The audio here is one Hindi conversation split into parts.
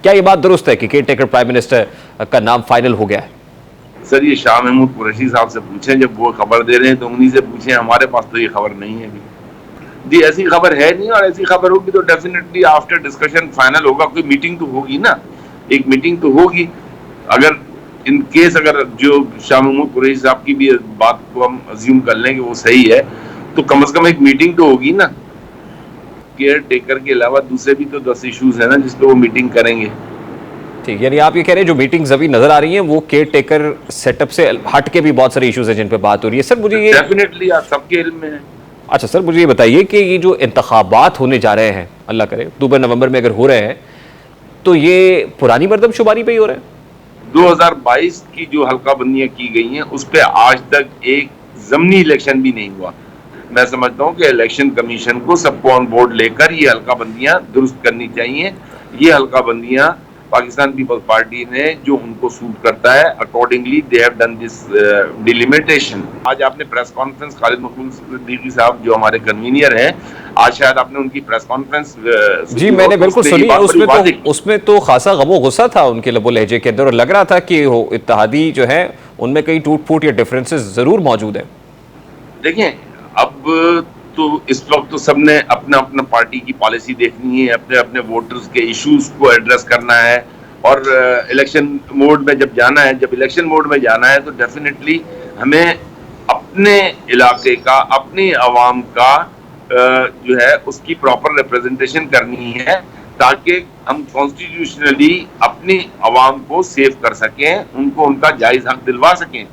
क्या ये बात दुरुस्त है कि केयर टेकर प्राइम मिनिस्टर का नाम फाइनल हो गया है? सर ये शाह महमूद कुरैशी साहब से पूछें, जब वो खबर दे रहे हैं तो उन्हीं से पूछें, हमारे पास तो ये खबर नहीं है अभी। जी ऐसी खबर है नहीं, और ऐसी खबर होगी तो डेफिनेटली आफ्टर डिस्कशन फाइनल होगा। कोई मीटिंग तो होगी ना, एक मीटिंग तो होगी। अगर इन केस अगर जो शाह महमूद कुरैशी साहब की भी बात को हम अज्यूम कर लें कि वो सही है, तो कम से कम एक मीटिंग तो होगी ना। केयर टेकर के अलावा दूसरे भी तो 10 इश्यूज है ना जिस पे वो मीटिंग करेंगे। ठीक, यानी आप ये कह रहे हैं जो मीटिंग्स अभी नजर आ रही हैं वो केयर टेकर सेटअप से हट के भी बहुत सारे इश्यूज हैं जिन पे बात हो रही है। सर मुझे ये डेफिनेटली आप सबके इल्म में है। अच्छा सर, मुझे ये बताइए कि ये जो इंतखाबात होने जा रहे हैं, अल्लाह करे अक्टूबर नवंबर में अगर हो रहे हैं, तो ये पुरानी मरदमशुमारी पे ही हो रहे हैं? 2022 की जो हल्का बंदियां की गई हैं उस पर आज तक एक जमनी इलेक्शन भी नहीं हुआ। मैं समझता हूं कि इलेक्शन कमीशन को सबको ऑन बोर्ड लेकर ये हल्का बंदियां दुरुस्त करनी चाहिए। ये हल्का बंदियां पाकिस्तान पीपल्स पार्टी ने जो उनको सूट करता है accordingly they have done this delimitation. आज आपने प्रेस कॉन्फ्रेंस खालिद मकबूल सिद्दीकी साहब जो हमारे कन्वीनियर हैं, आज शायद आपने उनकी प्रेस कॉन्फ्रेंस जी मैंने बिल्कुल सुनी है। उसमें तो खासा गमो गुस्सा था उनके लबो लहजे के अंदर, और लग रहा था कि वो इत्तेहादी जो है उनमें कई टूट फूट या डिफरेंसेस जरूर मौजूद है। देखिए अब तो इस वक्त तो सबने अपना अपना पार्टी की पॉलिसी देखनी है, अपने अपने वोटर्स के इश्यूज को एड्रेस करना है, और इलेक्शन मोड में जब जाना है, जब इलेक्शन मोड में जाना है तो डेफिनेटली हमें अपने इलाके का, अपनी आवाम का जो है उसकी प्रॉपर रिप्रेजेंटेशन करनी है, ताकि हम कॉन्स्टिट्यूशनली अपनी आवाम को सेव कर सकें, उनको उनका जायज हक दिलवा सकें।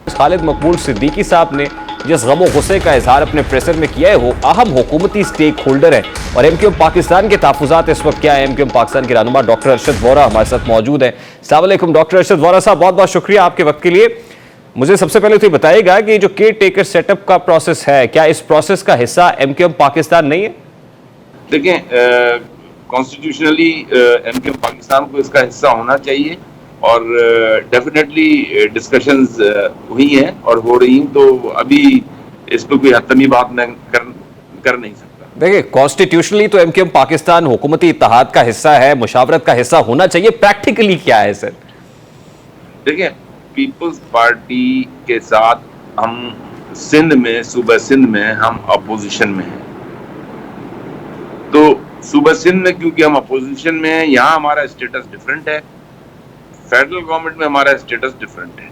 खालिद मकबूल सिद्दीकी साहब ने जिस गमो गुस्से का इजहार अपने प्रेसर में किया है वो अहम हुकूमती स्टेक होल्डर है। और एमक्यूएम पाकिस्तान के तहफुजात इस वक्त क्या है? एमक्यूएम पाकिस्तान के रहनुमा डॉक्टर अरशद वोरा हमारे साथ मौजूद है। अस्सलाम वालेकुम डॉक्टर अरशद वोरा साहब, बहुत बहुत शुक्रिया आपके वक्त के लिए। मुझे सबसे पहले तो बताइएगा कि जो केयर टेकर सेटअप का प्रोसेस है, क्या इस प्रोसेस का हिस्सा एमक्यूएम पाकिस्तान नहीं है? देखिए कॉन्स्टिट्यूशनली एमक्यूएम पाकिस्तान को इसका हिस्सा होना चाहिए, और डेफिनेटली डिस्कशंस हुई हैं और हो रही हैं, तो अभी इस पर कोई हतमी बात मैं कर नहीं सकता। देखिए कॉन्स्टिट्यूशनली तो एमक्यूएम पाकिस्तान हुकूमती इत्तेहाद का हिस्सा है, मुशावरत का हिस्सा होना चाहिए। प्रैक्टिकली क्या है सर? देखिए पीपल्स पार्टी के साथ हम सिंध में, सूबा सिंध में हम अपोजिशन में हैं, तो सूबा सिंध में क्योंकि हम अपोजिशन में हैं, यहाँ हमारा स्टेटस डिफरेंट है, फेडरल गवर्नमेंट में हमारा स्टेटस डिफरेंट है।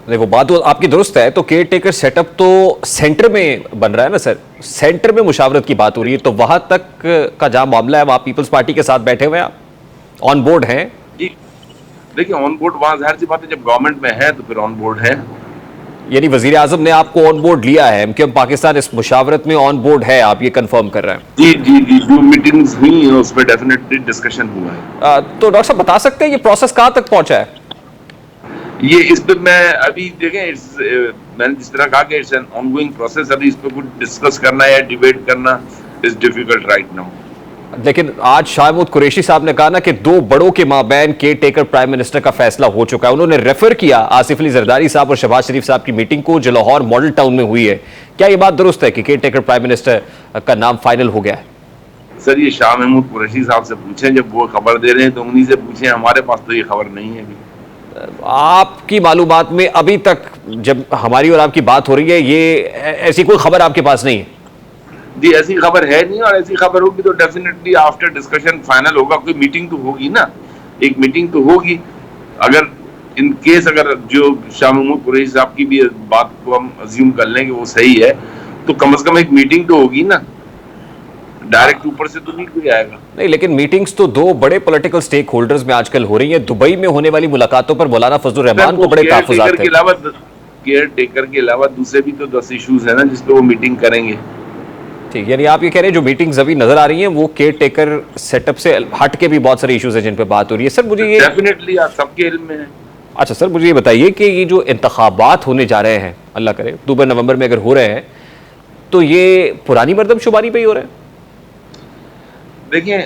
नहीं वो बात तो आपकी दुरुस्त है, तो केयर टेकर सेटअप तो सेंटर में बन रहा है ना सर, सेंटर में मुशावरत की बात हो रही है, तो वहां तक का जहां मामला है वहां पीपल्स पार्टी के साथ बैठे हुए हैं, आप ऑन बोर्ड हैं? जी देखिए ऑन बोर्ड वहां जाहिर सी बात है, जब गवर्नमेंट में है तो फिर ऑन बोर्ड है। यानी वजीर आजम ने आपको ऑन बोर्ड लिया है, एमक्यूएम पाकिस्तान इस मुशावरत में ऑन बोर्ड है, आप ये कंफर्म कर रहे हैं? जी जी जी, जो मीटिंग्स हुई हैं उस पर डेफिनेटली डिस्कशन हुआ है। तो डॉक्टर साहब बता सकते हैं ये प्रोसेस कहां तक पहुंचा है? ये इस पे मैं अभी देखें, मैंने जिस तरह कहा कि इट्स एन ऑनगोइंग प्रोसेस, अभी इस पे कुछ डिस्कस करना या डिबेट करना इज डिफिकल्ट राइट नाउ। लेकिन आज शाह महमूद कुरैशी साहब ने कहा ना कि दो बड़ों के माबैन केयर टेकर प्राइम मिनिस्टर का फैसला हो चुका है। उन्होंने रेफर किया आसिफ अली जरदारी साहब और शहबाज शरीफ साहब की मीटिंग को जो लाहौर मॉडल टाउन में हुई है। क्या ये बात दुरुस्त है कि केयर टेकर प्राइम मिनिस्टर का नाम फाइनल हो गया है? सर ये शाह महमूद कुरैशी साहब से पूछें, जब वो खबर दे रहे हैं तो उन्हीं से पूछें, हमारे पास तो ये खबर नहीं है अभी। आपकी मालूमात में अभी तक जब हमारी और आपकी बात हो रही है, ये ऐसी कोई खबर आपके पास नहीं है? जी ऐसी खबर है नहीं, और ऐसी खबर होगी तो डेफिनेटली आफ्टर डिस्कशन फाइनल होगा। कोई मीटिंग तो होगी ना, एक मीटिंग तो होगी। अगर इन केस अगर जो शाह महमूद कुरैशी साहब की भी बात को हम अज्यूम कर लें कि वो सही है, तो कम से कम एक मीटिंग तो होगी ना, डायरेक्ट ऊपर से तो नहीं कोई आएगा। नहीं, लेकिन मीटिंग्स तो दो बड़े पॉलिटिकल स्टेक होल्डर्स में आजकल हो रही है। दुबई में होने वाली मुलाकातों पर मौलाना फजलुर रहमान को बड़े तहफ्फुज़ात थे। केयर टेकर के अलावा दूसरे भी तो 10 इश्यूज है ना जिस पे वो मीटिंग करेंगे। ठीक, यानी आप ये कह रहे हैं जो मीटिंग्स अभी नजर आ रही हैं वो केयर टेकर सेटअप से हट के भी बहुत सारे इश्यूज हैं जिन पे बात हो रही है। सर मुझे ये डेफिनेटली आप सबके इल्म में है। अच्छा सर, मुझे ये बताइए कि ये जो इंतखाबात होने जा रहे हैं, अल्लाह करे अक्टूबर नवंबर में अगर हो रहे हैं, तो ये पुरानी मरदमशुमारी पे ही हो रहे हैं? देखिए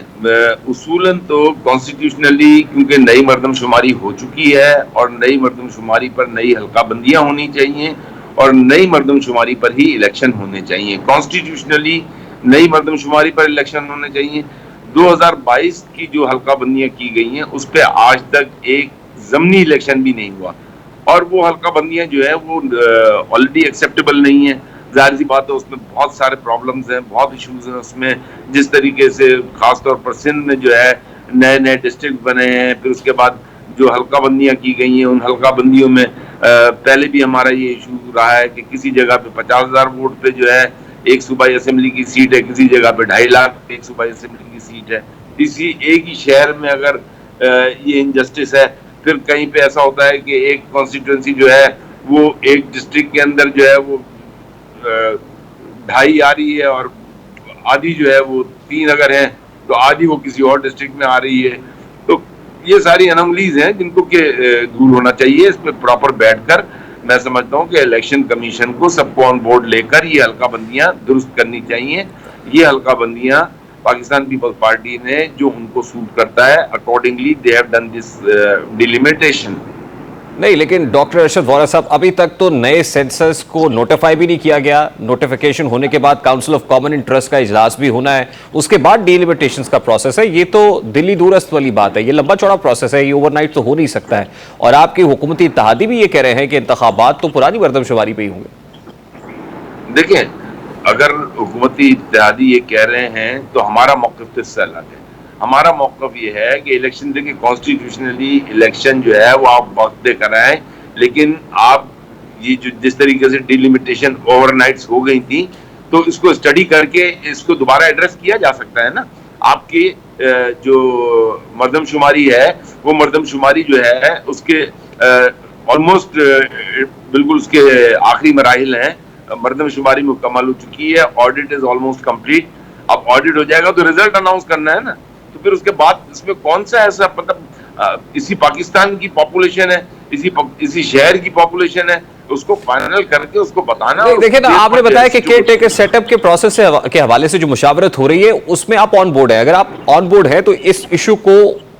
उसूलन तो कॉन्स्टिट्यूशनली क्योंकि नई मरदमशुमारी हो चुकी है, और नई मरदमशुमारी पर नई हल्का बंदियां होनी चाहिए, और नई मरदमशुमारी पर ही इलेक्शन होने चाहिए। कॉन्स्टिट्यूशनली नई मरदमशुमारी पर इलेक्शन होने चाहिए। 2022 की जो हल्का बंदियां की गई हैं उस पर आज तक एक जमनी इलेक्शन भी नहीं हुआ, और वो हल्का बंदियां जो है वो ऑलरेडी एक्सेप्टेबल नहीं है। जाहिर सी बात है उसमें बहुत सारे प्रॉब्लम्स हैं, बहुत इश्यूज हैं उसमें। जिस तरीके से खासतौर पर सिंध में जो है नए नए डिस्ट्रिक्ट बने हैं, फिर उसके बाद जो हल्का बंदियां की गई हैं उन हल्का बंदियों में पहले भी हमारा ये इशू रहा है कि किसी जगह पे 50,000 वोट पे जो है एक सूबाई असेंबली की सीट है, किसी जगह पे 2.5 लाख पे एक सूबाई असेंबली की सीट है। इसी एक ही शहर में अगर ये इनजस्टिस है, फिर कहीं पे ऐसा होता है कि एक कॉन्स्टिट्यूंसी जो है वो एक डिस्ट्रिक्ट के अंदर जो है वो 2.5 आ रही है, और आधी जो है वो 3 अगर है तो आधी वो किसी और डिस्ट्रिक्ट में आ रही है। तो ये सारी अनोमलीज हैं जिनको के दूर होना चाहिए। इस पर प्रॉपर बैठकर मैं समझता हूँ कि इलेक्शन कमीशन को सबको ऑन बोर्ड लेकर ये हल्का बंदियां दुरुस्त करनी चाहिए। ये हल्का बंदियां पाकिस्तान पीपल्स पार्टी ने जो उनको सूट करता है accordingly they have done this delimitation. नहीं, लेकिन डॉक्टर अरशद वोरा साहब, अभी तक तो नए सेंसस को नोटिफाई भी नहीं किया गया। नोटिफिकेशन होने के बाद काउंसिल ऑफ कॉमन इंटरेस्ट का इजलास भी होना है, उसके बाद डिलिमिटेशंस का प्रोसेस है। ये तो दिल्ली दूरस्थ वाली बात है, ये लंबा चौड़ा प्रोसेस है, ये ओवरनाइट तो हो नहीं सकता है। और आपकी हुकूमती इत्तेहादी भी ये कह रहे हैं कि इंतखाबात तो पुरानी मरदमशुमारी पे ही होंगे। देखिए, अगर हुकूमती इत्तेहादी ये कह रहे हैं तो हमारा मौक़िफ़ तो इससे अलग है। हमारा मौक़िफ़ ये है कि इलेक्शन, देखिए कॉन्स्टिट्यूशनली इलेक्शन जो है वो आप वक्त पे कराएं, लेकिन आप ये जो जिस तरीके से डिलिमिटेशन ओवरनाइट्स हो गई थी, तो इसको स्टडी करके इसको दोबारा एड्रेस किया जा सकता है ना। आपकी जो मरदमशुमारी है वो मरदमशुमारी जो है उसके ऑलमोस्ट बिल्कुल उसके आखिरी मराहिल हैं। मरदमशुमारी मुकम्मल हो चुकी है, ऑडिट इज ऑलमोस्ट कंप्लीट। अब ऑडिट हो जाएगा तो रिजल्ट अनाउंस करना है ना। तो फिर उसके बाद इसमें कौन सा ऐसा, मतलब इसी पाकिस्तान की पॉपुलेशन है, इसी शहर की पॉपुलेशन है, उसको फाइनल करके उसको बताना। देखिए ना, आपने बताया कि केयर टेकर सेटअप के प्रोसेस के हवाले से जो मुशावरत हो रही है उसमें आप ऑन बोर्ड है। अगर आप ऑन बोर्ड है तो इस इशू को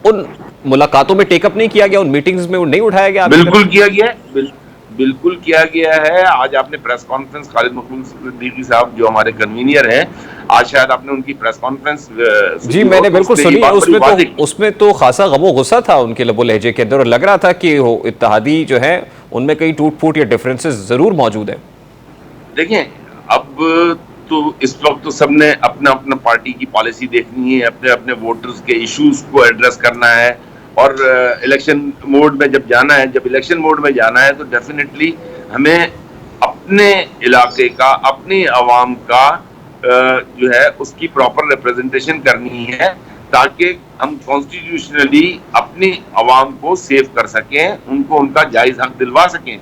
उन मुलाकातों में टेकअप नहीं किया गया, उन मीटिंग्स में नहीं उठाया गया? बिल्कुल किया गया है, बिल्कुल किया गया है। आज आपने प्रेस कॉन्फ्रेंस, खालिद मखदूम सिद्दीकी साहब जो हमारे कन्वीनियर हैं, आज शायद आपने उनकी प्रेस कॉन्फ्रेंस जी मैंने बिल्कुल सुनी। उसमें तो खासा गमो गुस्सा था उनके लबो लहजे के अंदर, और लग रहा था कि इत्तेहादी जो है उनमें कई टूट फूट या डिफरेंसेस जरूर मौजूद है। देखिए, अब तो इस वक्त तो सबने अपना अपना पार्टी की पॉलिसी देखनी है, अपने अपने वोटर्स के इश्यूज को एड्रेस करना है, और इलेक्शन मोड में जब जाना है, जब इलेक्शन मोड में जाना है तो डेफिनेटली हमें अपने इलाके का, अपनी आवाम का जो है उसकी प्रॉपर रिप्रेजेंटेशन करनी है, ताकि हम कॉन्स्टिट्यूशनली अपनी आवाम को सेव कर सकें, उनको उनका जायज हक दिलवा सकें।